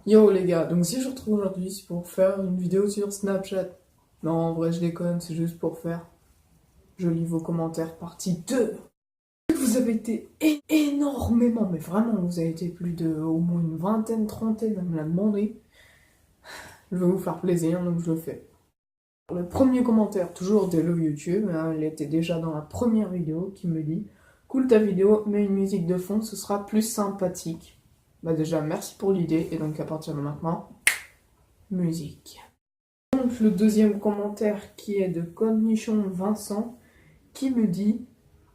Yo les gars, donc si je retrouve aujourd'hui, c'est pour faire une vidéo sur Snapchat. Non, en vrai, je déconne, c'est juste pour faire. Je lis vos commentaires, partie 2. Vous avez été énormément, mais vraiment, vous avez été plus de au moins une vingtaine, trentaine à me la demander. Je vais vous faire plaisir, donc je le fais. Le premier commentaire, toujours de Hello YouTube, hein, il était déjà dans la première vidéo, qui me dit cool ta vidéo, mais une musique de fond, ce sera plus sympathique. Bah déjà, merci pour l'idée, et donc à partir de maintenant, musique. Donc le deuxième commentaire qui est de Cornichon Vincent qui me dit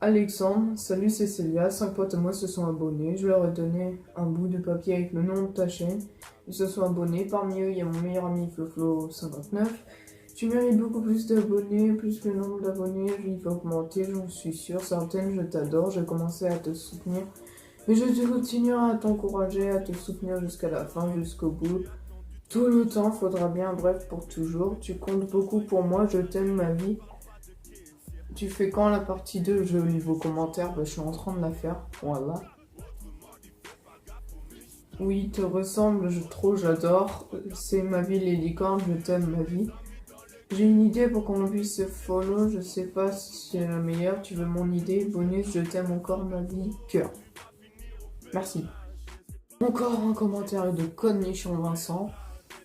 Alexandre, salut Cécilia, 5 potes à moi se sont abonnés, je leur ai donné un bout de papier avec le nom de ta chaîne, ils se sont abonnés, parmi eux il y a mon meilleur ami Floflo59, tu mérites beaucoup plus d'abonnés, plus le nombre d'abonnés, il va augmenter, j'en suis sûre, certaines je t'adore, j'ai commencé à te soutenir, mais je continuerai à t'encourager, à te soutenir jusqu'à la fin, jusqu'au bout. Tout le temps, faudra bien, bref, pour toujours. Tu comptes beaucoup pour moi, je t'aime ma vie. Tu fais quand la partie 2? Je lis vos commentaires, bah, je suis en train de la faire. Voilà. Oui, te ressemble, j'adore. C'est ma vie, les licornes, je t'aime ma vie. J'ai une idée pour qu'on puisse se follow, je sais pas si c'est la meilleure. Tu veux mon idée? Bonus, je t'aime encore ma vie. Cœur. Merci. Encore un commentaire de Cornichon Vincent. De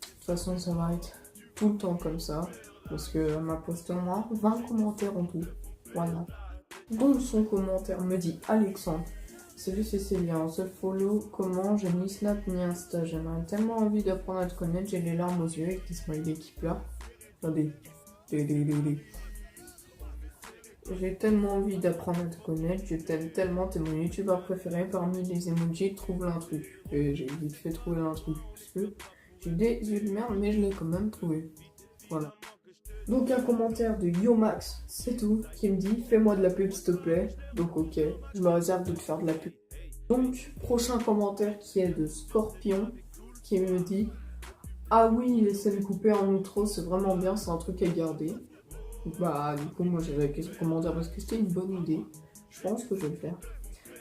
toute façon, ça va être tout le temps comme ça. Parce qu'elle m'a posté au moins 20 commentaires en tout. Voilà. Donc son commentaire me dit Alexandre. Salut Cécilia, on se follow. Comment? J'ai ni Snap ni Insta. J'aimerais tellement envie d'apprendre à te connaître. J'ai les larmes aux yeux avec des smileys qui pleurent. Attendez. J'ai tellement envie d'apprendre à te connaître. Je t'aime tellement. T'es mon youtubeur préféré. Parmi les emojis, trouve l'intrus. Et j'ai vite fait trouver l'intrus. Parce que j'ai des yeux de merde, mais je l'ai quand même trouvé. Voilà. Donc un commentaire de Yomax, c'est tout, qui me dit fais-moi de la pub s'il te plaît. Donc ok, je me réserve de te faire de la pub. Donc prochain commentaire qui est de Scorpion, qui me dit ah oui, laissez le couper en outro, c'est vraiment bien, c'est un truc à garder. Donc bah du coup moi j'ai liké ce commentaire parce que c'était une bonne idée. Je pense que je vais le faire.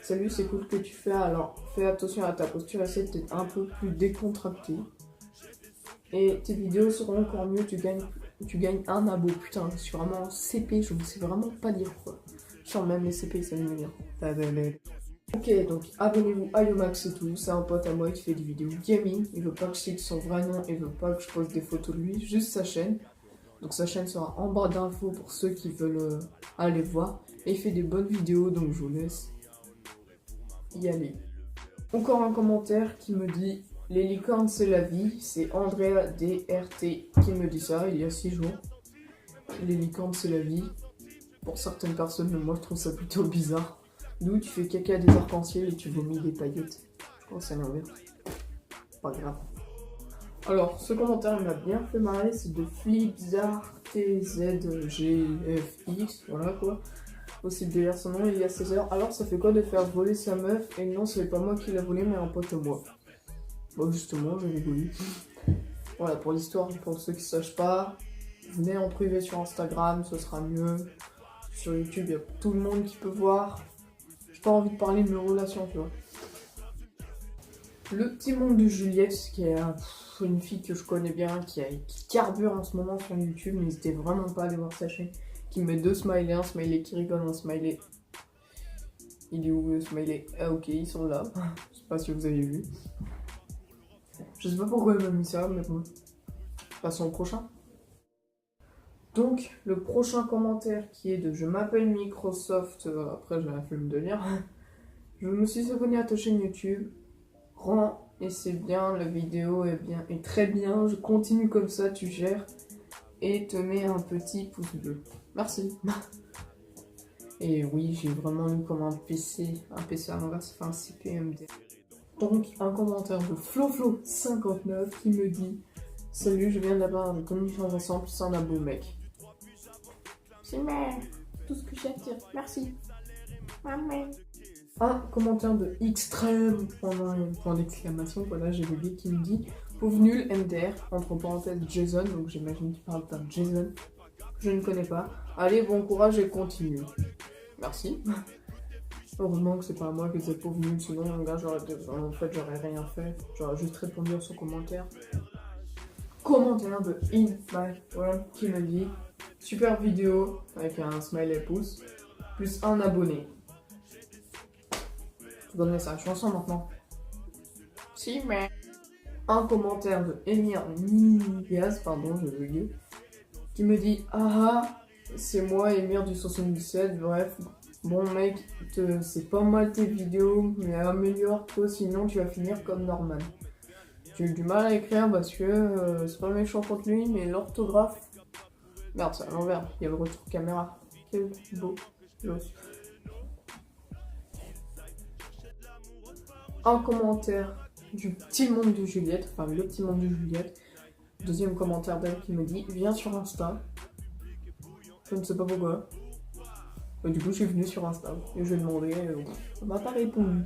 Salut, c'est cool que tu fais, alors fais attention à ta posture, essaie d'être un peu plus décontracté. Et tes vidéos seront encore mieux, tu gagnes un abo. Putain, je suis vraiment CP, je ne sais vraiment pas dire quoi. Genre même les CP, ça me vient. Ok, donc abonnez-vous à Yomax, c'est tout. C'est un pote à moi qui fait des vidéos gaming. Il veut pas que je cite son vrai nom, il veut pas que je poste des photos de lui, juste sa chaîne. Donc sa chaîne sera en bas d'infos pour ceux qui veulent aller voir. Et il fait des bonnes vidéos, donc je vous laisse y aller. Encore un commentaire qui me dit les licornes c'est la vie, c'est Andrea DRT qui me dit ça il y a 6 jours. Les licornes c'est la vie. Pour certaines personnes, mais moi je trouve ça plutôt bizarre. D'où tu fais caca des arcs-en-ciel et tu vomis des paillettes. Je pense à l'inverse. Pas grave. Alors, ce commentaire il m'a bien fait marrer, c'est de FlipZarTZGFX, voilà quoi. Aussi de lire son nom il y a 16 heures. Alors ça fait quoi de faire voler sa meuf? Et non, c'est pas moi qui l'a volé, mais un pote à moi. Bon, justement, je l'ai voulu. Voilà, pour l'histoire, pour ceux qui ne sachent pas, venez en privé sur Instagram, ce sera mieux. Sur YouTube, il y a tout le monde qui peut voir. J'ai pas envie de parler de mes relations, tu vois. Le petit monde de Juliette, qui est une fille que je connais bien, qui carbure en ce moment sur YouTube, n'hésitez vraiment pas à aller voir sa chaîne. Qui met 2 smileys, un smiley qui rigole, un smiley. Il est où le smiley? Ah ok, ils sont là. Je sais pas si vous avez vu. Je sais pas pourquoi elle m'a mis ça, mais bon. Passons au prochain. Donc, le prochain commentaire qui est de je m'appelle Microsoft, après j'ai la flemme de lire. Je me suis abonné à ta chaîne YouTube. Rends et c'est bien, la vidéo est bien et très bien. Je continue comme ça, tu gères. Et te mets un petit pouce bleu. Merci. Et oui, j'ai vraiment lu comme un PC à l'envers, ça fait un CPMD. Donc, un commentaire de Floflo59 qui me dit salut, je viens d'avoir une communication ensemble, c'est un abo mec. C'est tout ce que j'ai à dire, merci. Amen. Un commentaire de extrême point d'exclamation, voilà, j'ai oublié qui me dit pauvre nul MDR, entre parenthèses Jason, donc j'imagine qu'il parle d'un Jason que je ne connais pas. Allez, bon courage et continue. Merci. Heureusement que c'est pas moi qui les ai prévenus, sinon mon gars, j'aurais rien fait. J'aurais juste répondu à son commentaire. Commentaire de In My World qui me dit super vidéo avec un smiley pouce plus un abonné. Tu connais sa chanson maintenant? Si, mais. Un commentaire de Emir Niaz, pardon, je veux dire, qui me dit ah, c'est moi, Emir du 77, bref. Bon mec, c'est pas mal tes vidéos, mais améliore-toi, sinon tu vas finir comme Norman. J'ai eu du mal à écrire parce que c'est pas méchant contre lui, mais l'orthographe. Merde, c'est à l'envers, il y a le retour caméra. Quel beau gosse. Un commentaire du petit monde de Juliette, enfin le petit monde de Juliette. Deuxième commentaire d'elle qui me dit viens sur Insta. Je ne sais pas pourquoi. Du coup, je suis venue sur Insta et je lui ai demandé, on m'a pas répondu.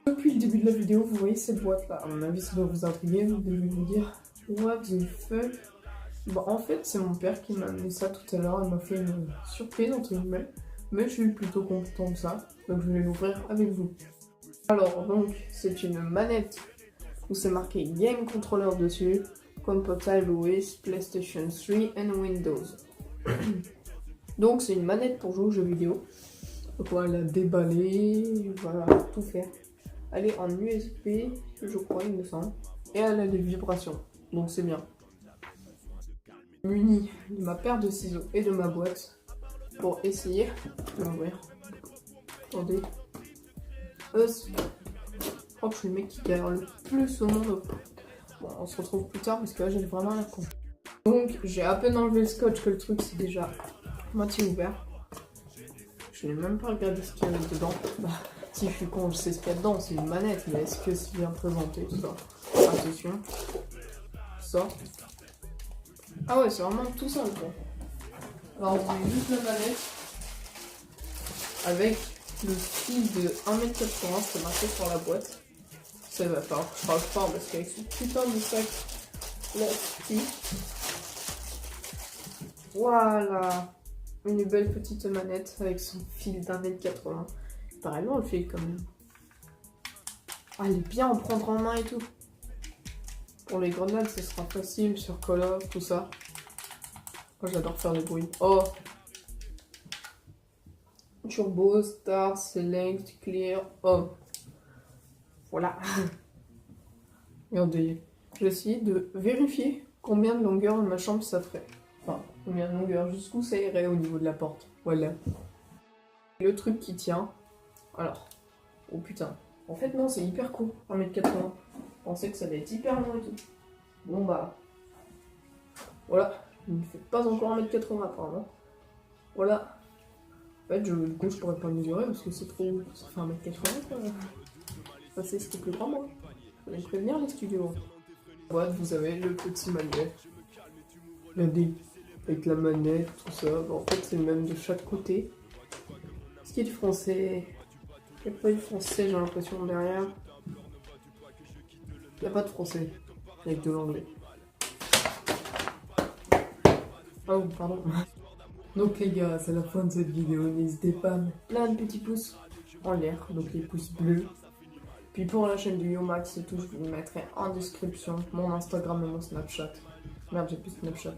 Depuis le début de la vidéo, vous voyez cette boîte là. À mon avis, ça doit vous intriguer. Vous devez vous dire, what the fuck. Bon, en fait, c'est mon père qui m'a amené ça tout à l'heure. Il m'a fait une surprise entre guillemets. Mais je suis plutôt content de ça. Donc, je vais l'ouvrir avec vous. Alors, donc, c'est une manette où c'est marqué Game Controller dessus. Compatible with PlayStation 3 and Windows. Donc c'est une manette pour jouer aux jeux vidéo. Donc on va la déballer, voilà, tout faire. Elle est en USB, je crois, il me semble. Et elle a des vibrations, donc c'est bien. Muni de ma paire de ciseaux et de ma boîte pour essayer de l'ouvrir. Attendez. Je crois que je suis le mec qui galère le plus au monde. Bon, on se retrouve plus tard parce que là j'ai vraiment l'air con. Donc j'ai à peine enlevé le scotch que le truc c'est déjà moitié ouvert. Je n'ai même pas regardé ce qu'il y avait dedans. Bah, si je suis con, je sais ce qu'il y a dedans, c'est une manette, mais est-ce que c'est bien présenté tout ça? Attention. Ça. Ah ouais, c'est vraiment tout ça le quoi. Alors on met juste la manette avec le fil de 1m80, c'est marqué sur la boîte. Ça va falloir que je parle fort parce qu'avec ce putain de sac plastique. Voilà. Une belle petite manette avec son fil d'1m80. Pareillement le fil quand même. Ah, elle est bien à prendre en main et tout. Pour les grenades, ce sera facile sur Call of, tout ça. Moi j'adore faire des bruits. Oh! Turbo, Star, Select, Clear, oh! Voilà. Regardez. Je vais essayer de vérifier combien de longueur de ma chambre ça ferait. Enfin, combien de longueur, jusqu'où ça irait au niveau de la porte. Voilà. Le truc qui tient. Alors. Oh putain. En fait, non, c'est hyper court. 1m80. Je pensais que ça allait être hyper long et tout. Bon bah. Voilà. Il ne fait pas encore 1m80 apparemment. Voilà. En fait, du coup, je pourrais pas mesurer parce que c'est trop. Ça fait 1m80 quoi. Ça, c'est ce qui est plus grand, moi. Je vais prévenir les studios. Boîte, vous avez le petit manuel. Regardez. Avec la manette, tout ça. Bon, en fait, c'est le même de chaque côté. Ce qui est du français. Il n'y a pas de français, j'ai l'impression, derrière. Il n'y a pas de français. Avec de l'anglais. Oh, pardon. Donc les gars, c'est la fin de cette vidéo. N'hésitez pas à mettre plein de petits pouces en l'air. Donc les pouces bleus. Puis pour la chaîne du Yomax et tout, je vous mettrai en description mon Instagram et mon Snapchat. Merde, j'ai plus Snapchat.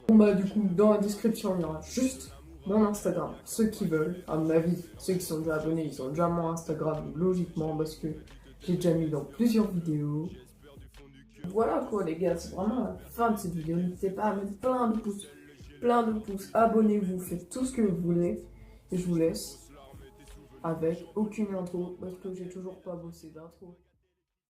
Bon bah du coup, dans la description, il y aura juste mon Instagram. Ceux qui veulent, à mon avis, ceux qui sont déjà abonnés, ils ont déjà mon Instagram, logiquement, parce que j'ai déjà mis dans plusieurs vidéos. Voilà quoi les gars, c'est vraiment la fin de cette vidéo. N'hésitez pas à mettre plein de pouces. Plein de pouces, abonnez-vous, faites tout ce que vous voulez. Et je vous laisse avec aucune intro, parce que j'ai toujours pas bossé d'intro.